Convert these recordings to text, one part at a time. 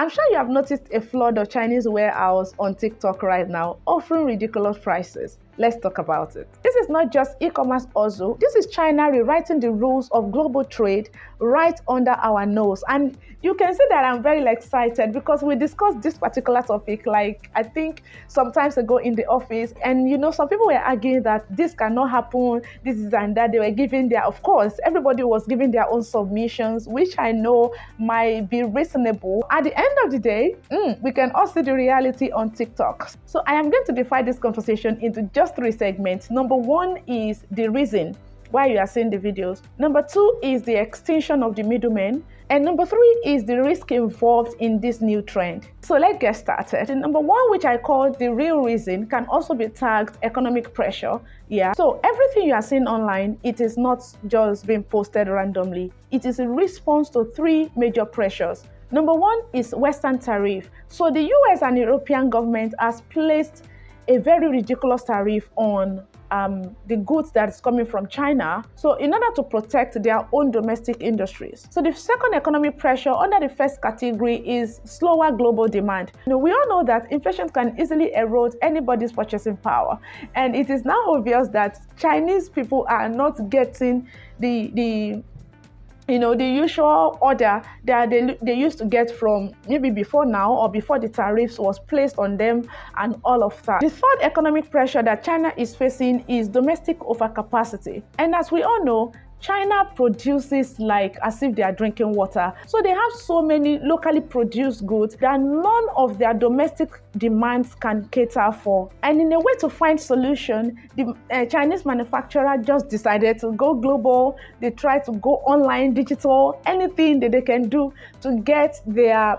I'm sure you have noticed a flood of Chinese warehouse on TikTok right now, offering ridiculous prices. Let's talk about it. This is not just e-commerce also. This is China rewriting the rules of global trade right under our nose. And you can see that I'm very excited because we discussed this particular topic, like I think some times ago in the office. And some people were arguing that this cannot happen, this is and that. They were giving of course, everybody was giving their own submissions, which I know might be reasonable. At the end of the day, we can all see the reality on TikTok. So I am going to divide this conversation into just 3 segments. Number 1 is the reason why you are seeing the videos. Number 2 is the extinction of the middlemen. And number 3 is the risk involved in this new trend. So let's get started. The number 1, which I call the real reason, can also be tagged economic pressure. Yeah. So everything you are seeing online, it is not just being posted randomly. It is a response to 3 major pressures. Number 1 is Western tariff. So the US and European government has placed a very ridiculous tariff on the goods that is coming from China, so in order to protect their own domestic industries. So the second economic pressure under the first category is slower global demand. We all know that inflation can easily erode anybody's purchasing power, and it is now obvious that Chinese people are not getting the usual order that they used to get from maybe before now or before the tariffs was placed on them and all of that. The third economic pressure that China is facing is domestic overcapacity. And as we all know, China produces like as if they are drinking water. So they have so many locally produced goods that none of their domestic demands can cater for. And in a way to find solution, the Chinese manufacturer just decided to go global. They try to go online, digital, anything that they can do to get their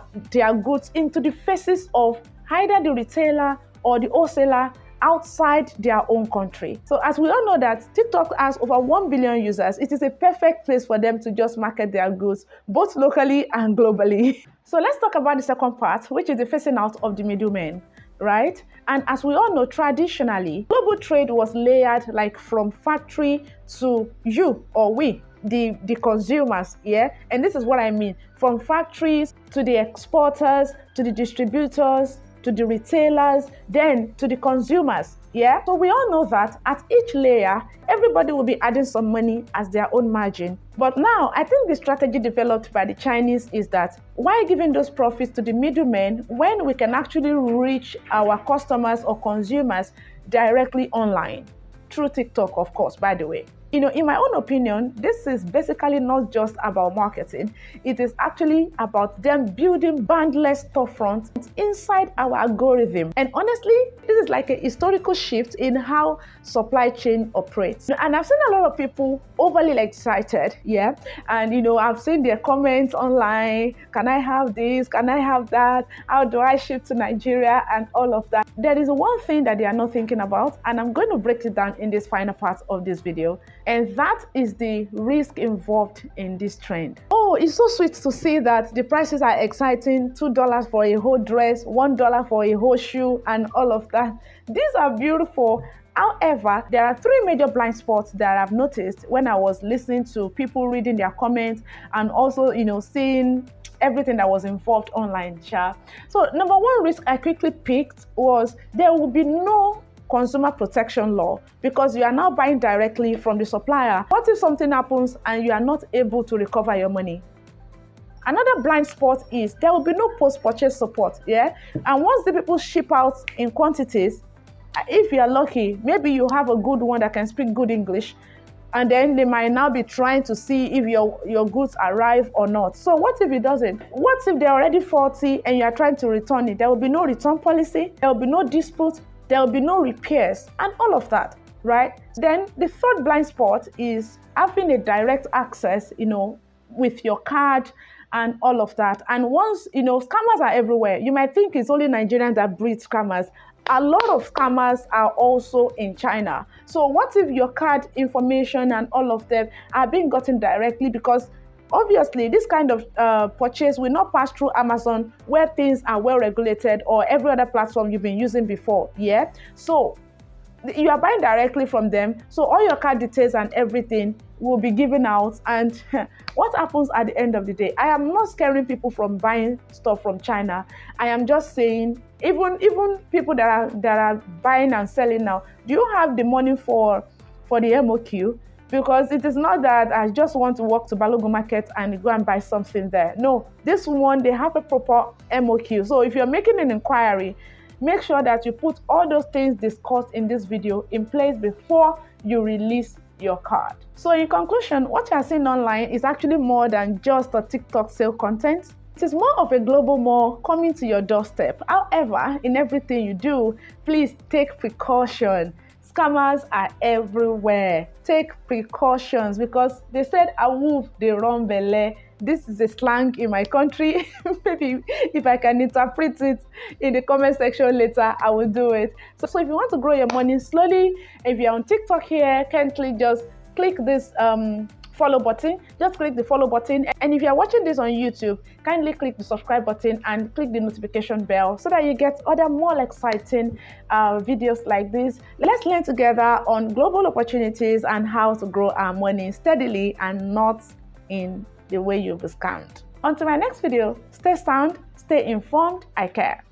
goods into the faces of either the retailer or the wholesaler outside their own country. So as we all know that TikTok has over 1 billion users, it is a perfect place for them to just market their goods, both locally and globally. So let's talk about the second part, which is the phasing out of the middlemen, right? And as we all know, traditionally, global trade was layered like from factory to you or we, the consumers, yeah? And this is what I mean, from factories to the exporters, to the distributors, to the retailers, then to the consumers. Yeah. So we all know that at each layer, everybody will be adding some money as their own margin. But now I think the strategy developed by the Chinese is that why giving those profits to the middlemen when we can actually reach our customers or consumers directly online through TikTok, of course, by the way. In my own opinion, this is basically not just about marketing. It is actually about them building boundless storefronts inside our algorithm. And honestly, this is like a historical shift in how supply chain operates. And I've seen a lot of people overly excited, yeah? And I've seen their comments online, can I have this, can I have that, how do I ship to Nigeria, and all of that. There is one thing that they are not thinking about, and I'm going to break it down in this final part of this video. And that is the risk involved in this trend. Oh, it's so sweet to see that the prices are exciting. $2 for a whole dress, $1 for a whole shoe, and all of that. These are beautiful. However, there are 3 major blind spots that I've noticed when I was listening to people reading their comments and also, seeing everything that was involved online. So number 1 risk I quickly picked was there will be no consumer protection law because you are now buying directly from the supplier. What if something happens and you are not able to recover your money? Another blind spot is there will be no post-purchase support, yeah? And once the people ship out in quantities, if you are lucky, maybe you have a good one that can speak good English, and then they might now be trying to see if your goods arrive or not. So what if it doesn't? What if they're already faulty and you are trying to return it? There will be no return policy, there will be no dispute, there will be no repairs and all of that, right? Then the third blind spot is having a direct access, with your card and all of that. And once, scammers are everywhere. You might think it's only Nigerians that breed scammers. A lot of scammers are also in China. So what if your card information and all of them are being gotten directly? Because obviously, this kind of purchase will not pass through Amazon where things are well regulated or every other platform you've been using before, yeah? So you are buying directly from them, so all your card details and everything will be given out. And what happens at the end of the day? I am not scaring people from buying stuff from China. I am just saying, even people that are buying and selling now, do you have the money for the MOQ? Because it is not that I just want to walk to Balogun Market and go and buy something there. No, this one, they have a proper MOQ. So if you're making an inquiry, make sure that you put all those things discussed in this video in place before you release your card. So in conclusion, what you are seeing online is actually more than just a TikTok sale content. It is more of a global mall coming to your doorstep. However, in everything you do, please take precaution. Scammers are everywhere. Take precautions, because they said a wolf they run belle. This is a slang in my country. Maybe if I can interpret it in the comment section later, I will do it. So if you want to grow your money slowly, if you're on TikTok here, kindly just click this follow button. Just click the follow button. And if you're watching this on YouTube, kindly click the subscribe button and click the notification bell so that you get other more exciting videos like this. Let's learn together on global opportunities and how to grow our money steadily and not in the way you'll be scammed. Until my next video, stay sound, stay informed, I care.